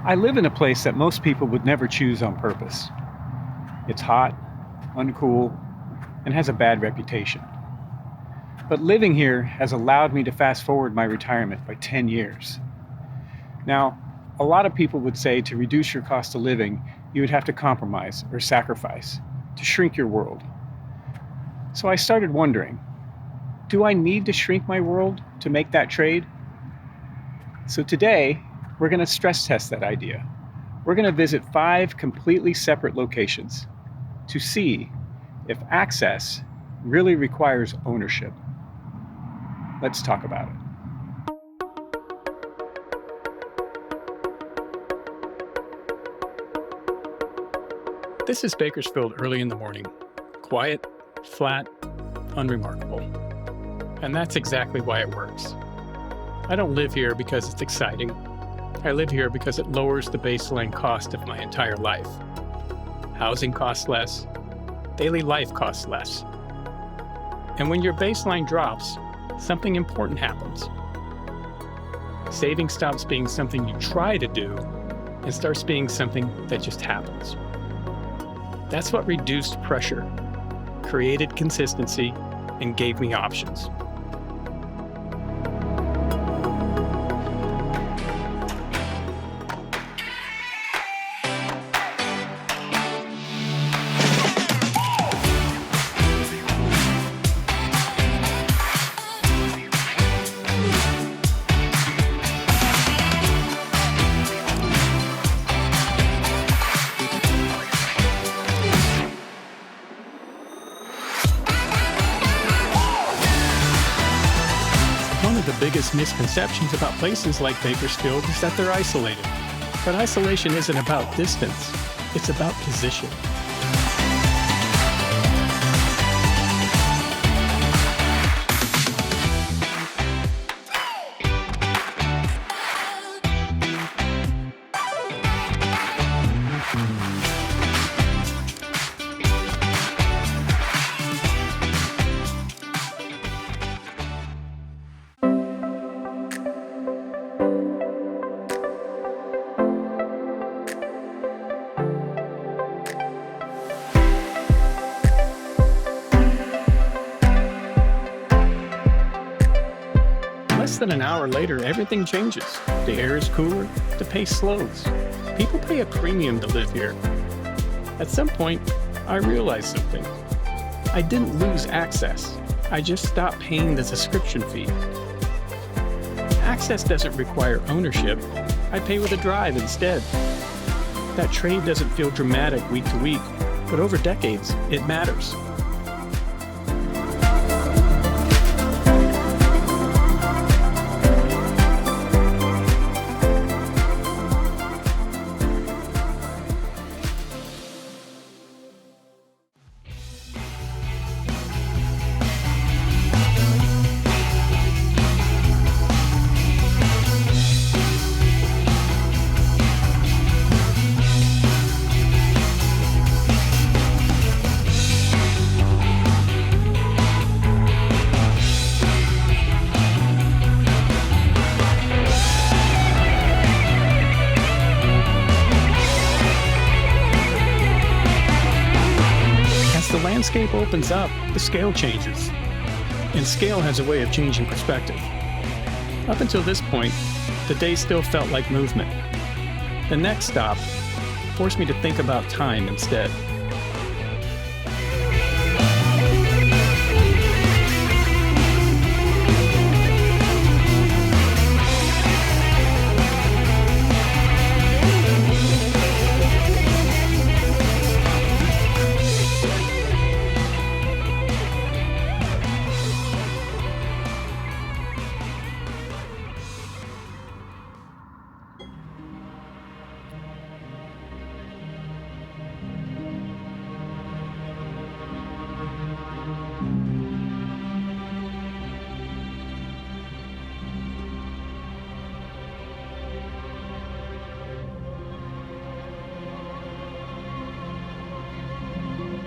I live in a place that most people would never choose on purpose. It's hot, uncool, and has a bad reputation. But living here has allowed me to fast forward my retirement by 10 years. Now, a lot of people would say to reduce your cost of living, you would have to compromise or sacrifice to shrink your world. So I started wondering, do I need to shrink my world to make that trade? So today, we're going to stress test that idea. We're going to visit 5 completely separate locations to see if access really requires ownership. Let's talk about it. This is Bakersfield early in the morning. Quiet, flat, unremarkable. And that's exactly why it works. I don't live here because it's exciting. I live here because it lowers the baseline cost of my entire life. Housing costs less. Daily life costs less. And when your baseline drops, something important happens. Saving stops being something you try to do and starts being something that just happens. That's what reduced pressure, created consistency, and gave me options. One of the biggest misconceptions about places like Bakersfield is that they're isolated. But isolation isn't about distance, it's about position. Less than an hour later, everything changes. The air is cooler, the pace slows. People pay a premium to live here. At some point, I realized something. I didn't lose access. I just stopped paying the subscription fee. Access doesn't require ownership. I pay with a drive instead. That trade doesn't feel dramatic week to week, but over decades, it matters. The landscape opens up, the scale changes. And scale has a way of changing perspective. Up until this point, the day still felt like movement. The next stop forced me to think about time instead.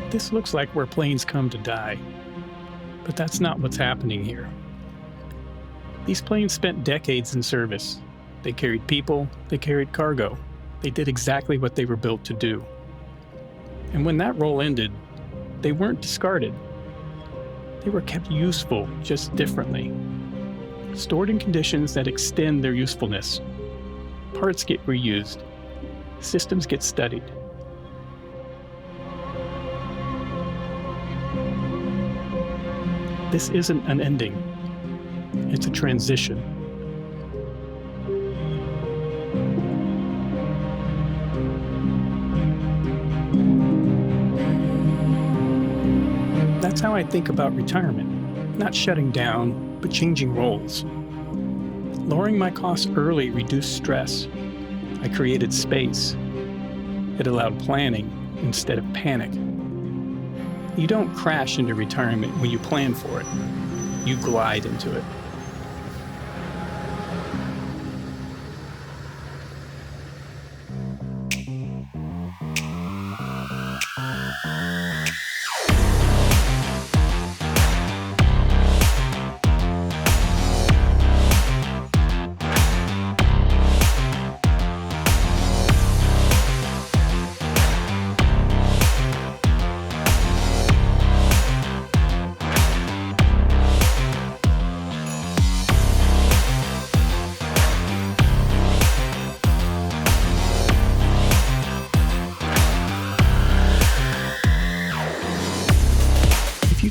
This looks like where planes come to die, but that's not what's happening here. These planes spent decades in service. They carried people, they carried cargo, They did exactly what they were built to do. And when that role ended, they weren't discarded. They were kept useful, just differently. Stored in conditions that extend their usefulness. Parts get reused. Systems get studied. This isn't an ending. It's a transition. That's how I think about retirement. Not shutting down, but changing roles. Lowering my costs early reduced stress. I created space. It allowed planning instead of panic. You don't crash into retirement when you plan for it. You glide into it.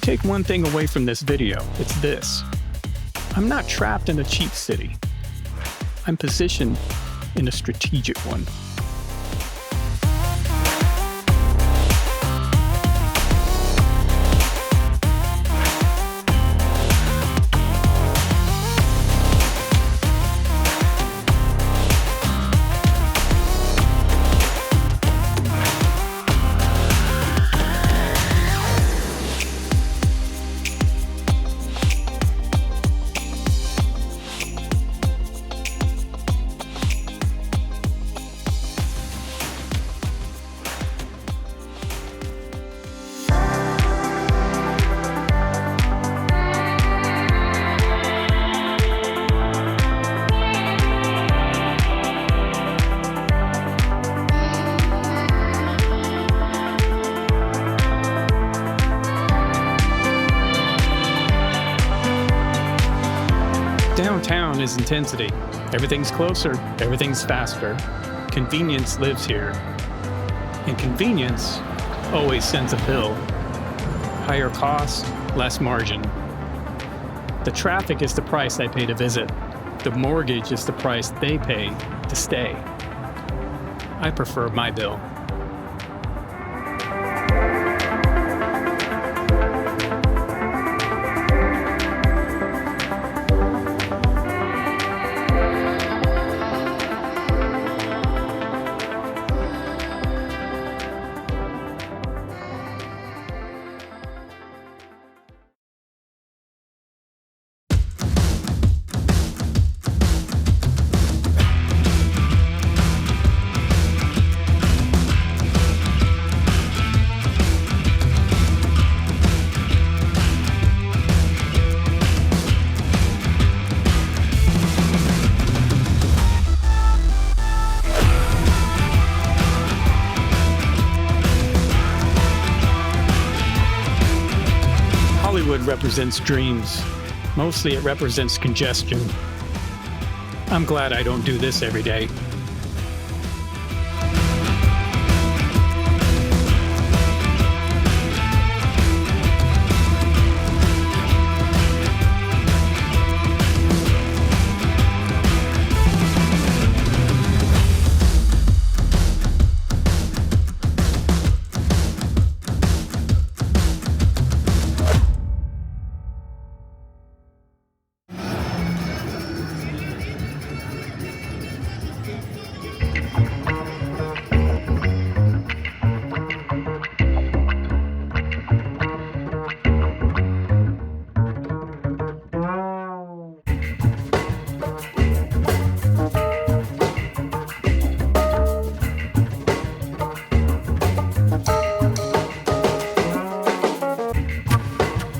Take one thing away from this video, it's this. I'm not trapped in a cheap city. I'm positioned in a strategic one. Downtown is intensity. Everything's closer, everything's faster. Convenience lives here. And convenience always sends a bill. Higher cost, less margin. The traffic is the price I pay to visit. The mortgage is the price they pay to stay. I prefer my bill. Hollywood represents dreams. Mostly it represents congestion. I'm glad I don't do this every day.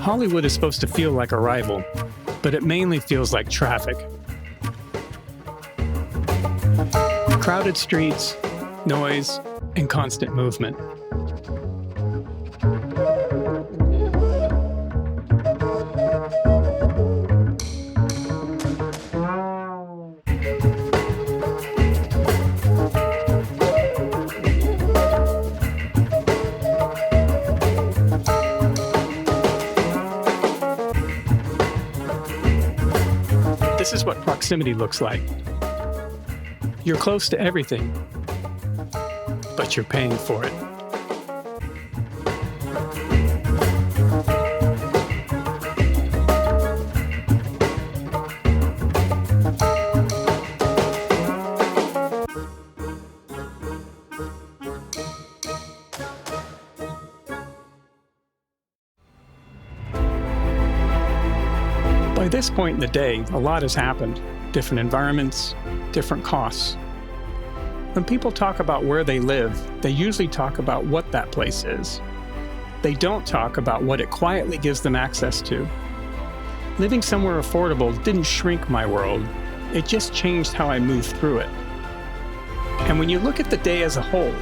Hollywood is supposed to feel like a rival, but it mainly feels like traffic. Crowded streets, noise, and constant movement. This is what proximity looks like. You're close to everything, but you're paying for it. By this point in the day, a lot has happened. Different environments, different costs. When people talk about where they live, they usually talk about what that place is. They don't talk about what it quietly gives them access to. Living somewhere affordable didn't shrink my world, it just changed how I moved through it. And when you look at the day as a whole,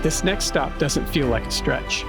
this next stop doesn't feel like a stretch.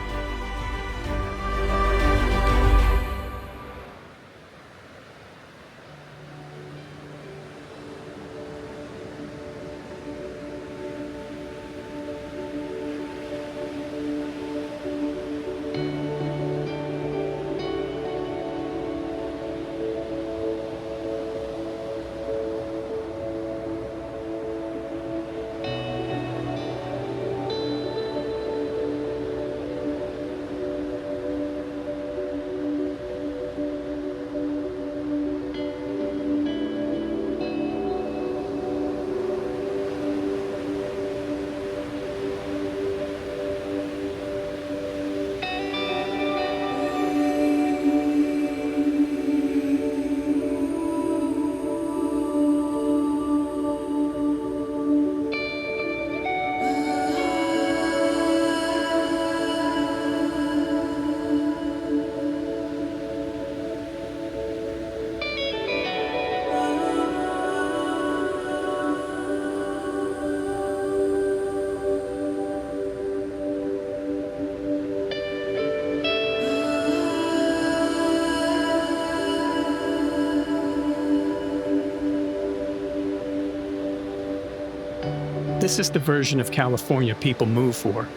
This is the version of California people move for,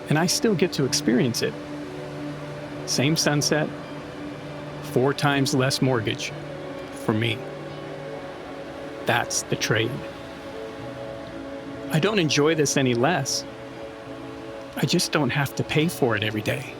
and I still get to experience it. Same sunset, 4 times less mortgage for me. That's the trade. I don't enjoy this any less. I just don't have to pay for it every day.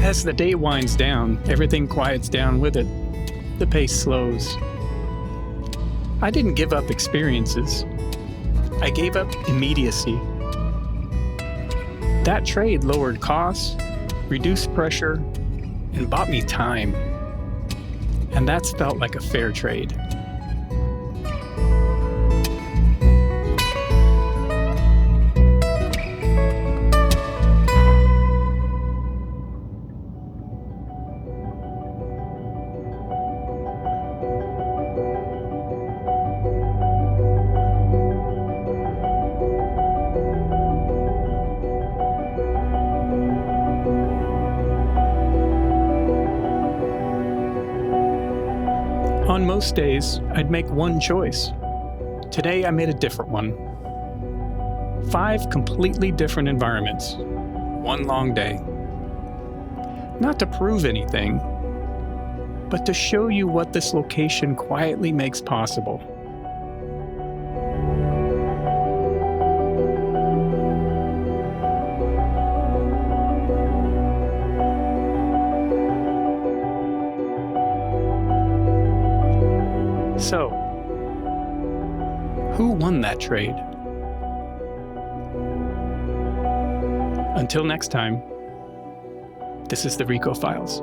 As the day winds down, everything quiets down with it. The pace slows. I didn't give up experiences. I gave up immediacy. That trade lowered costs, reduced pressure, and bought me time. And that's felt like a fair trade. On most days, I'd make one choice. Today, I made a different one. 5 completely different environments. One long day. Not to prove anything, but to show you what this location quietly makes possible. So, who won that trade? Until next time, this is the Rieko Files.